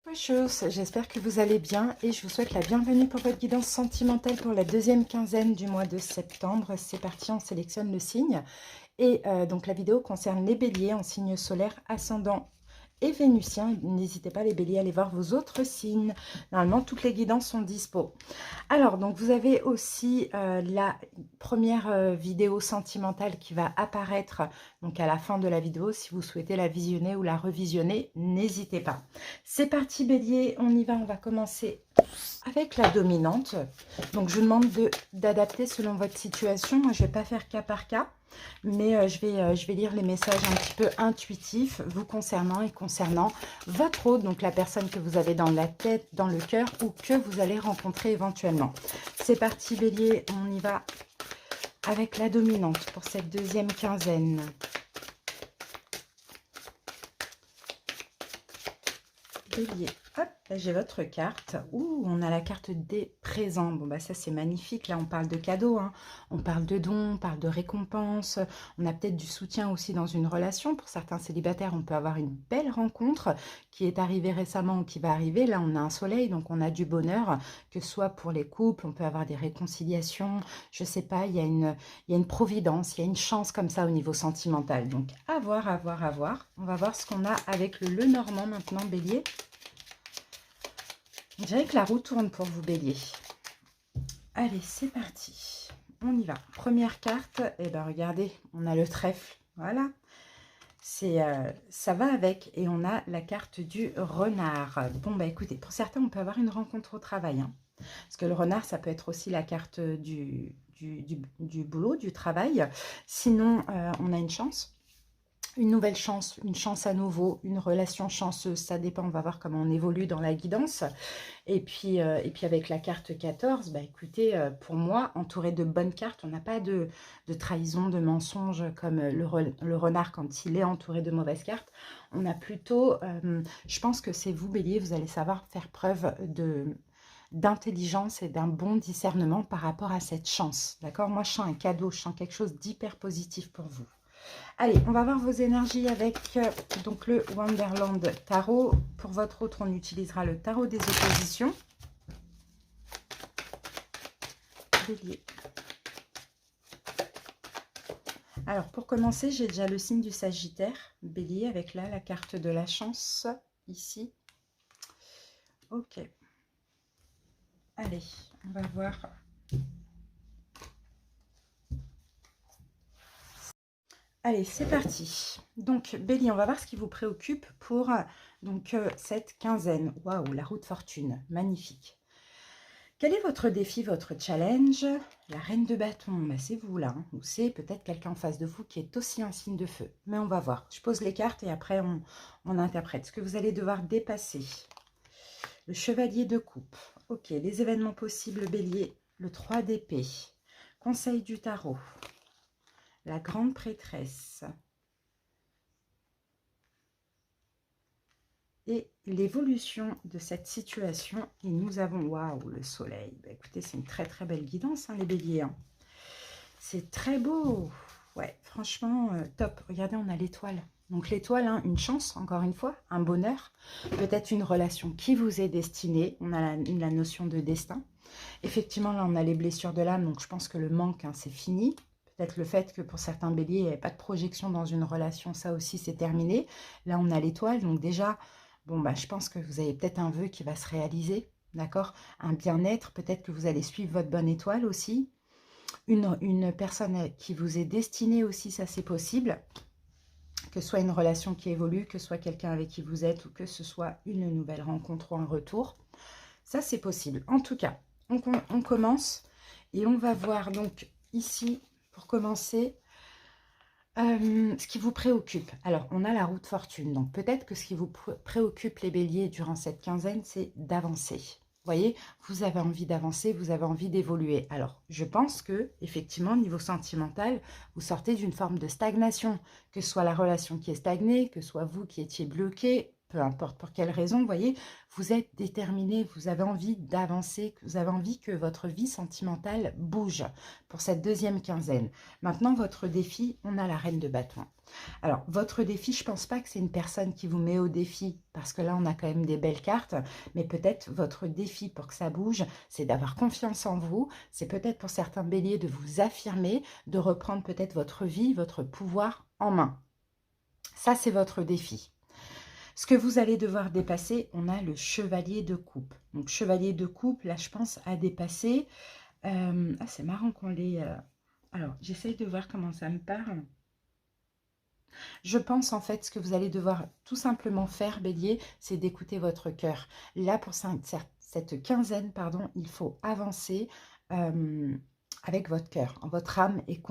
Bonjour, j'espère que vous allez bien et je vous souhaite la bienvenue pour votre guidance sentimentale pour la deuxième quinzaine du mois de septembre. C'est parti, on sélectionne le signe. Et donc la vidéo concerne les béliers en signe solaire, ascendant et vénusien. N'hésitez pas les béliers à aller voir vos autres signes. Normalement, toutes les guidances sont dispo. Alors, donc vous avez aussi la première vidéo sentimentale qui va apparaître donc à la fin de la vidéo. Si vous souhaitez la visionner ou la revisionner, n'hésitez pas. C'est parti bélier, on y va, on va commencer avec la dominante. Donc je vous demande d'adapter selon votre situation. Moi, je ne vais pas faire cas par cas, mais je vais lire les messages un petit peu intuitifs vous concernant et concernant votre hôte, donc la personne que vous avez dans la tête, dans le cœur ou que vous allez rencontrer éventuellement. C'est parti bélier, on y va avec la dominante pour cette deuxième quinzaine. Bélier, hop, là j'ai votre carte. Ouh, on a la carte des présents. Bon, bah ça c'est magnifique. Là, on parle de cadeaux, hein. On parle de dons, on parle de récompenses. On a peut-être du soutien aussi dans une relation. Pour certains célibataires, on peut avoir une belle rencontre qui est arrivée récemment ou qui va arriver. Là, on a un soleil, donc on a du bonheur, que ce soit pour les couples, on peut avoir des réconciliations. Je sais pas, il y a une providence, il y a une chance comme ça au niveau sentimental. Donc, à voir, à voir, à voir. On va voir ce qu'on a avec le Lenormand maintenant, bélier. On dirait que la roue tourne pour vous, bélier. Allez, c'est parti. On y va. Première carte. Et bien, regardez, on a le trèfle. Voilà. Ça va avec. Et on a la carte du renard. Bon, bah écoutez, pour certains, on peut avoir une rencontre au travail. Hein. Parce que le renard, ça peut être aussi la carte du boulot, du travail. Sinon, on a une chance. Une nouvelle chance, une chance à nouveau, une relation chanceuse, ça dépend, on va voir comment on évolue dans la guidance. Et puis avec la carte 14, bah écoutez, pour moi, entouré de bonnes cartes, on n'a pas de trahison, de mensonge comme le renard quand il est entouré de mauvaises cartes. On a plutôt, je pense que c'est vous, bélier, vous allez savoir faire preuve d'intelligence et d'un bon discernement par rapport à cette chance. D'accord? Moi, je sens un cadeau, je sens quelque chose d'hyper positif pour vous. Allez, on va voir vos énergies avec donc le Wonderland Tarot. Pour votre autre, on utilisera le Tarot des oppositions. Bélier. Alors, pour commencer, j'ai déjà le signe du Sagittaire. Bélier, avec là, la carte de la chance, ici. Ok. Allez, on va voir... Allez, c'est parti. Donc, bélier, on va voir ce qui vous préoccupe pour cette quinzaine. Waouh, la roue de fortune, magnifique. Quel est votre défi, votre challenge? La reine de bâton, bah c'est vous là. Hein. Ou c'est peut-être quelqu'un en face de vous qui est aussi un signe de feu. Mais on va voir. Je pose les cartes et après on interprète. Ce que vous allez devoir dépasser. Le chevalier de coupe. Ok, les événements possibles, bélier. Le 3 d'épée. Conseil du tarot. La grande prêtresse. Et l'évolution de cette situation. Et nous avons, waouh, le soleil. Bah, écoutez, c'est une très très belle guidance, hein, les béliers. Hein. C'est très beau. Ouais, franchement, top. Regardez, on a l'étoile. Donc l'étoile, hein, une chance, encore une fois, un bonheur. Peut-être une relation qui vous est destinée. On a la notion de destin. Effectivement, là, on a les blessures de l'âme. Donc je pense que le manque, hein, c'est fini. Peut-être le fait que pour certains béliers, il n'y avait pas de projection dans une relation. Ça aussi, c'est terminé. Là, on a l'étoile. Donc déjà... Bon, bah, je pense que vous avez peut-être un vœu qui va se réaliser, d'accord? Un bien-être, peut-être que vous allez suivre votre bonne étoile aussi. Une personne qui vous est destinée aussi, ça c'est possible. Que ce soit une relation qui évolue, que ce soit quelqu'un avec qui vous êtes ou que ce soit une nouvelle rencontre ou un retour. Ça c'est possible. En tout cas, on commence et on va voir donc ici, pour commencer... ce qui vous préoccupe. Alors, on a la roue de fortune. Donc, peut-être que ce qui vous préoccupe, les béliers, durant cette quinzaine, c'est d'avancer. Vous voyez, vous avez envie d'avancer, vous avez envie d'évoluer. Alors, je pense que, effectivement, au niveau sentimental, vous sortez d'une forme de stagnation. Que ce soit la relation qui est stagnée, que ce soit vous qui étiez bloqué, peu importe pour quelle raison, vous voyez, vous êtes déterminé, vous avez envie d'avancer, vous avez envie que votre vie sentimentale bouge pour cette deuxième quinzaine. Maintenant, votre défi, on a la reine de bâton. Alors, votre défi, je ne pense pas que c'est une personne qui vous met au défi, parce que là, on a quand même des belles cartes, mais peut-être votre défi pour que ça bouge, c'est d'avoir confiance en vous, c'est peut-être pour certains béliers de vous affirmer, de reprendre peut-être votre vie, votre pouvoir en main. Ça, c'est votre défi. Ce que vous allez devoir dépasser, on a le chevalier de coupe. Donc, chevalier de coupe, là, je pense à dépasser. Ah, c'est marrant qu'on l'ait... Alors, j'essaye de voir comment ça me parle. Je pense en fait ce que vous allez devoir tout simplement faire, bélier, c'est d'écouter votre cœur. Là, pour cette quinzaine, pardon, il faut avancer avec votre cœur, votre âme et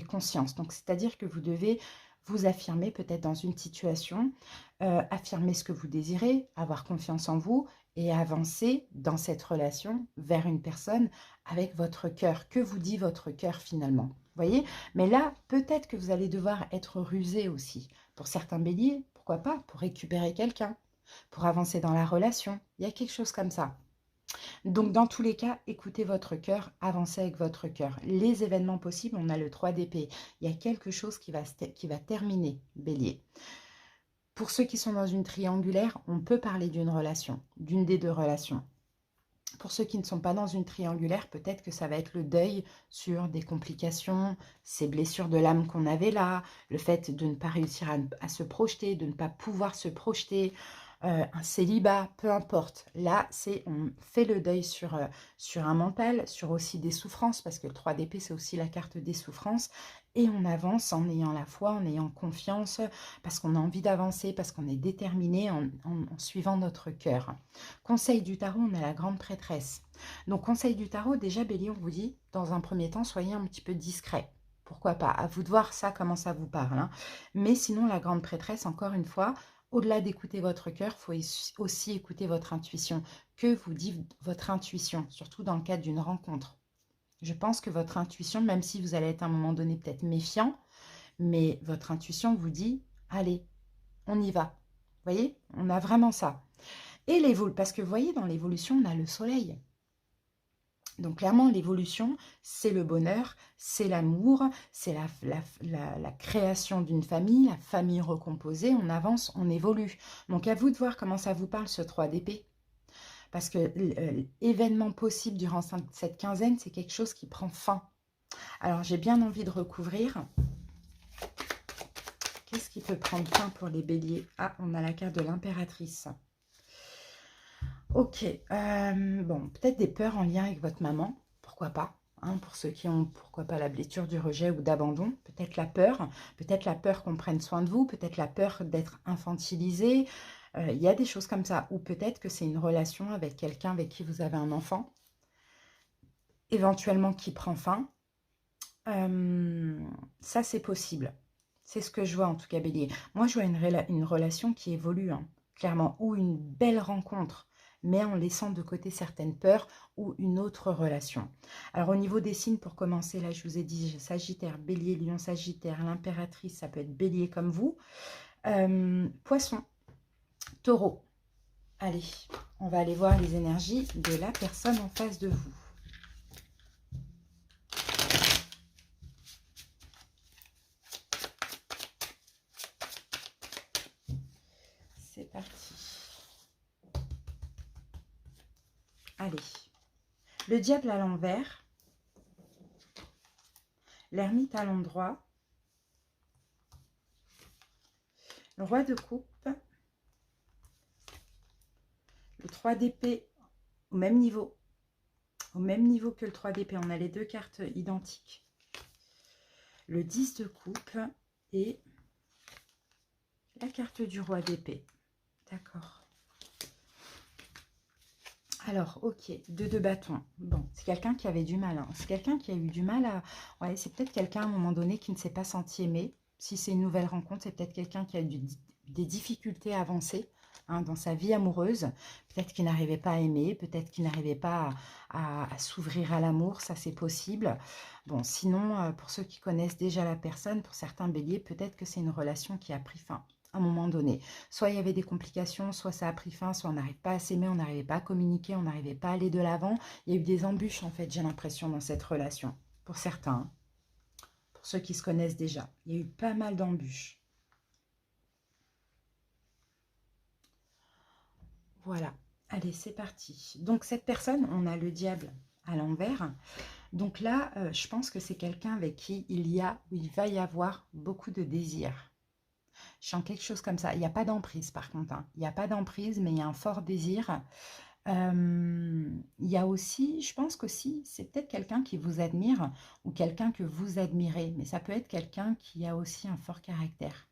conscience. Donc, c'est-à-dire que vous devez vous affirmer peut-être dans une situation, affirmer ce que vous désirez, avoir confiance en vous et avancer dans cette relation vers une personne avec votre cœur. Que vous dit votre cœur finalement ? Voyez, mais là, peut-être que vous allez devoir être rusé aussi. Pour certains béliers, pourquoi pas, pour récupérer quelqu'un, pour avancer dans la relation. Il y a quelque chose comme ça. Donc, dans tous les cas, écoutez votre cœur, avancez avec votre cœur. Les événements possibles, on a le 3 d'épée. Il y a quelque chose qui va terminer, bélier. Pour ceux qui sont dans une triangulaire, on peut parler d'une relation, d'une des deux relations. Pour ceux qui ne sont pas dans une triangulaire, peut-être que ça va être le deuil sur des complications, ces blessures de l'âme qu'on avait là, le fait de ne pas réussir à se projeter, de ne pas pouvoir se projeter, un célibat, peu importe. Là, on fait le deuil sur un mental, sur aussi des souffrances, parce que le 3 d'épée, c'est aussi la carte des souffrances. Et on avance en ayant la foi, en ayant confiance, parce qu'on a envie d'avancer, parce qu'on est déterminé en suivant notre cœur. Conseil du tarot, on a la grande prêtresse. Donc, conseil du tarot, déjà, bélier, on vous dit, dans un premier temps, soyez un petit peu discret. Pourquoi pas? À vous de voir ça, comment ça vous parle. Hein. Mais sinon, la grande prêtresse, encore une fois, au-delà d'écouter votre cœur, il faut aussi écouter votre intuition. Que vous dit votre intuition, surtout dans le cadre d'une rencontre? Je pense que votre intuition, même si vous allez être à un moment donné peut-être méfiant, mais votre intuition vous dit, allez, on y va. Vous voyez, on a vraiment ça. Et l'évolution, parce que vous voyez, dans l'évolution, on a le soleil. Donc clairement, l'évolution, c'est le bonheur, c'est l'amour, c'est la création d'une famille, la famille recomposée, on avance, on évolue. Donc à vous de voir comment ça vous parle ce 3 d'épée. Parce que l'événement possible durant cette quinzaine, c'est quelque chose qui prend fin. Alors j'ai bien envie de recouvrir. Qu'est-ce qui peut prendre fin pour les béliers? Ah, on a la carte de l'impératrice. Ok, bon, peut-être des peurs en lien avec votre maman, pourquoi pas, hein, pour ceux qui ont, pourquoi pas, la blessure du rejet ou d'abandon, peut-être la peur qu'on prenne soin de vous, peut-être la peur d'être infantilisé, il y a des choses comme ça, ou peut-être que c'est une relation avec quelqu'un avec qui vous avez un enfant, éventuellement qui prend fin, ça c'est possible, c'est ce que je vois en tout cas, bélier. Moi je vois une relation qui évolue, hein, clairement, ou une belle rencontre, mais en laissant de côté certaines peurs ou une autre relation. Alors au niveau des signes, pour commencer, là je vous ai dit Sagittaire, Bélier, Lion, Sagittaire, l'impératrice, ça peut être Bélier comme vous, Poisson, Taureau. Allez, on va aller voir les énergies de la personne en face de vous. C'est parti. Allez, le diable à l'envers, l'ermite à l'endroit, le roi de coupe, le 3 d'épée au même niveau que le 3 d'épée. On a les deux cartes identiques. Le 10 de coupe et la carte du roi d'épée. D'accord. Alors, ok, 2 de bâton. Bon, c'est quelqu'un qui avait du mal. Hein. C'est quelqu'un qui a eu du mal à... Ouais, c'est peut-être quelqu'un à un moment donné qui ne s'est pas senti aimé. Si c'est une nouvelle rencontre, c'est peut-être quelqu'un qui a eu des difficultés à avancer, hein, dans sa vie amoureuse. Peut-être qu'il n'arrivait pas à aimer, peut-être qu'il n'arrivait pas à s'ouvrir à l'amour. Ça, c'est possible. Bon, sinon, pour ceux qui connaissent déjà la personne, pour certains béliers, peut-être que c'est une relation qui a pris fin. à un moment donné. Soit il y avait des complications, soit ça a pris fin, soit on n'arrive pas à s'aimer, on n'arrivait pas à communiquer, on n'arrivait pas à aller de l'avant. Il y a eu des embûches, en fait, j'ai l'impression, dans cette relation. Pour certains, hein. Pour ceux qui se connaissent déjà. Il y a eu pas mal d'embûches. Voilà. Allez, c'est parti. Donc, cette personne, on a le diable à l'envers. Donc là, je pense que c'est quelqu'un avec qui il va y avoir beaucoup de désir. Je sens quelque chose comme ça. Il n'y a pas d'emprise par contre, hein. Il n'y a pas d'emprise, mais il y a un fort désir. Il y a aussi, je pense qu'aussi, c'est peut-être quelqu'un qui vous admire ou quelqu'un que vous admirez. Mais ça peut être quelqu'un qui a aussi un fort caractère.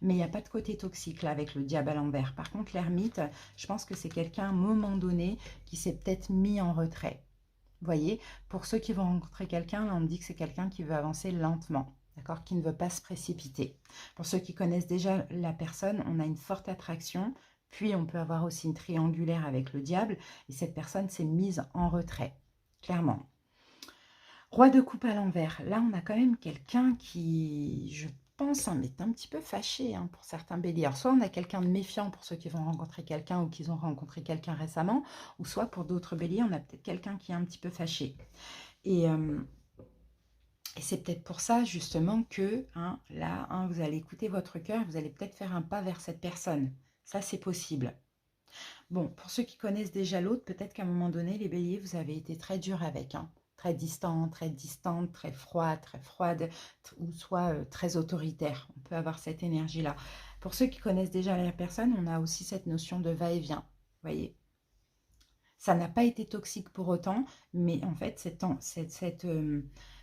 Mais il n'y a pas de côté toxique là avec le diable à l'envers. Par contre, l'ermite, je pense que c'est quelqu'un à un moment donné qui s'est peut-être mis en retrait. Vous voyez, pour ceux qui vont rencontrer quelqu'un, on me dit que c'est quelqu'un qui veut avancer lentement, d'accord, qui ne veut pas se précipiter. Pour ceux qui connaissent déjà la personne, on a une forte attraction, puis on peut avoir aussi une triangulaire avec le diable, et cette personne s'est mise en retrait, clairement. Roi de coupe à l'envers, là on a quand même quelqu'un qui, je pense, hein, est un petit peu fâché pour certains béliers. Alors, soit on a quelqu'un de méfiant pour ceux qui vont rencontrer quelqu'un ou qui ont rencontré quelqu'un récemment, ou soit pour d'autres béliers, on a peut-être quelqu'un qui est un petit peu fâché. Et c'est peut-être pour ça justement que là, vous allez écouter votre cœur, vous allez peut-être faire un pas vers cette personne. Ça, c'est possible. Bon, pour ceux qui connaissent déjà l'autre, peut-être qu'à un moment donné, les béliers, vous avez été très dur avec, très distant, très distante, très froide, ou soit très autoritaire. On peut avoir cette énergie-là. Pour ceux qui connaissent déjà la personne, on a aussi cette notion de va-et-vient. Vous voyez, ça n'a pas été toxique pour autant, mais en fait,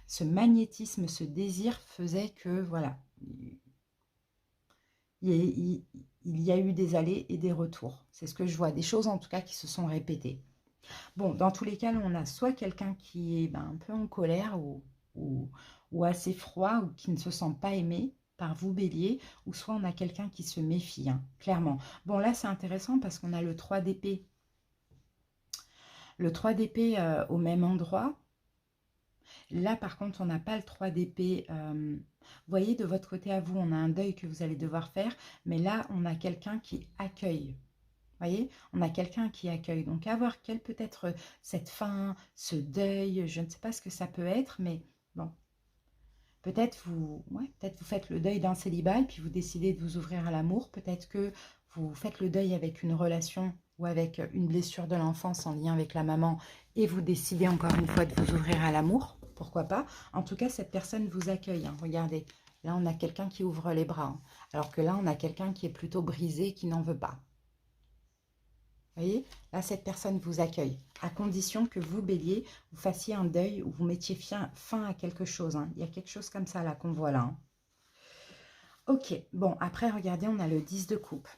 ce magnétisme, ce désir faisait que, voilà, il y a eu des allers et des retours. C'est ce que je vois, des choses en tout cas qui se sont répétées. Bon, dans tous les cas, on a soit quelqu'un qui est un peu en colère ou assez froid ou qui ne se sent pas aimé par vous, bélier, ou soit on a quelqu'un qui se méfie, clairement. Bon, là, c'est intéressant parce qu'on a le 3 d'épée. Le 3 d'épée au même endroit. Là, par contre, on n'a pas le 3 d'épée. Vous voyez, de votre côté à vous, on a un deuil que vous allez devoir faire. Mais là, on a quelqu'un qui accueille. Vous voyez, on a quelqu'un qui accueille. Donc, à voir quelle peut être cette fin, ce deuil. Je ne sais pas ce que ça peut être, mais bon. Peut-être peut-être vous faites le deuil d'un célibat et puis vous décidez de vous ouvrir à l'amour. Peut-être que vous faites le deuil avec une relation ou avec une blessure de l'enfance en lien avec la maman et vous décidez encore une fois de vous ouvrir à l'amour. Pourquoi pas? En tout cas, cette personne vous accueille. Regardez, là, on a quelqu'un qui ouvre les bras. Alors que là, on a quelqu'un qui est plutôt brisé, qui n'en veut pas. Vous voyez, là, cette personne vous accueille, à condition que vous, bélier, vous fassiez un deuil ou vous mettiez fin à quelque chose. Il y a quelque chose comme ça là qu'on voit là. Ok, bon, après, regardez, on a le 10 de coupe.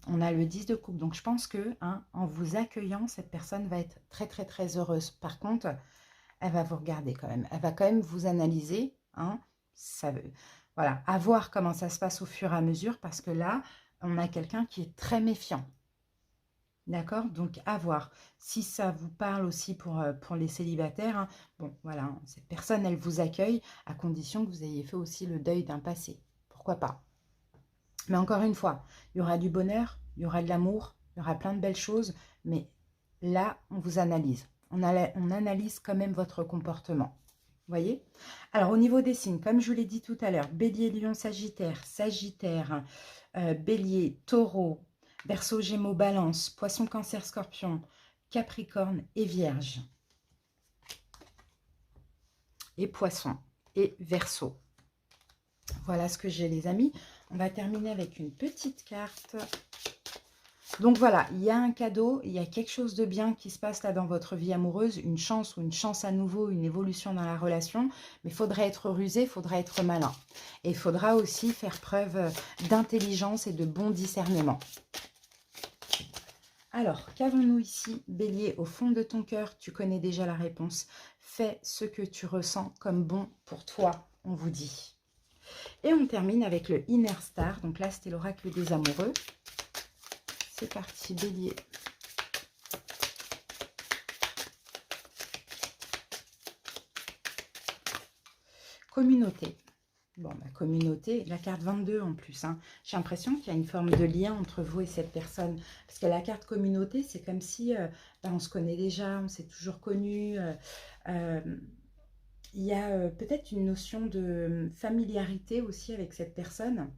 On a le 10 de coupe, donc je pense que en vous accueillant, cette personne va être très, très, très heureuse. Par contre, elle va vous regarder quand même. Elle va quand même vous analyser. Voilà, à voir comment ça se passe au fur et à mesure, parce que là, on a quelqu'un qui est très méfiant. D'accord? Donc, à voir. Si ça vous parle aussi pour les célibataires, bon, voilà, cette personne, elle vous accueille à condition que vous ayez fait aussi le deuil d'un passé. Pourquoi pas? Mais encore une fois, il y aura du bonheur, il y aura de l'amour, il y aura plein de belles choses, mais là, on vous analyse. On analyse quand même votre comportement. Vous voyez? Alors, au niveau des signes, comme je vous l'ai dit tout à l'heure, Bélier, Lion, Sagittaire, Bélier, Taureau, Verseau, Gémeaux, Balance, Poisson, Cancer, Scorpion, Capricorne et Vierge. Et Poisson et Verseau. Voilà ce que j'ai, les amis. On va terminer avec une petite carte. Donc voilà, il y a un cadeau, il y a quelque chose de bien qui se passe là dans votre vie amoureuse, une chance ou une chance à nouveau, une évolution dans la relation, mais il faudra être rusé, il faudra être malin. Et il faudra aussi faire preuve d'intelligence et de bon discernement. Alors, qu'avons-nous ici, Bélier? Au fond de ton cœur, tu connais déjà la réponse. Fais ce que tu ressens comme bon pour toi, on vous dit. Et on termine avec le Inner Star. Donc là, c'était l'oracle des amoureux. C'est parti, Bélier. Communauté. Bon, la communauté, la carte 22 en plus. Hein. J'ai l'impression qu'il y a une forme de lien entre vous et cette personne. Parce que la carte communauté, c'est comme si on se connaît déjà, on s'est toujours connus. Euh, il y a peut-être une notion de familiarité aussi avec cette personne.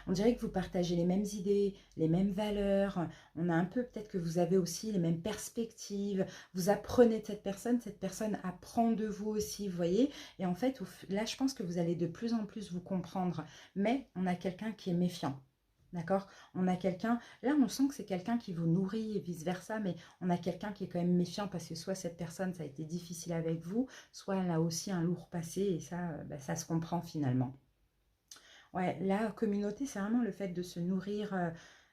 On dirait que vous partagez les mêmes idées, les mêmes valeurs. On a un peu, peut-être que vous avez aussi les mêmes perspectives. Vous apprenez de cette personne apprend de vous aussi, vous voyez. Et en fait, là, je pense que vous allez de plus en plus vous comprendre. Mais on a quelqu'un qui est méfiant. D'accord? On a quelqu'un, là on sent que c'est quelqu'un qui vous nourrit et vice-versa, mais on a quelqu'un qui est quand même méfiant parce que soit cette personne, ça a été difficile avec vous, soit elle a aussi un lourd passé et ça, ça se comprend finalement. Ouais, la communauté, c'est vraiment le fait de se nourrir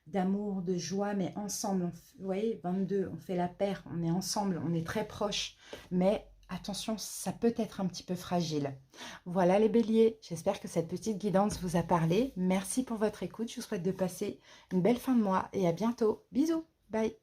d'amour, de joie, mais ensemble. Vous voyez, 22, on fait la paire, on est ensemble, on est très proches. Mais attention, ça peut être un petit peu fragile. Voilà les béliers, j'espère que cette petite guidance vous a parlé. Merci pour votre écoute, je vous souhaite de passer une belle fin de mois et à bientôt. Bisous, bye.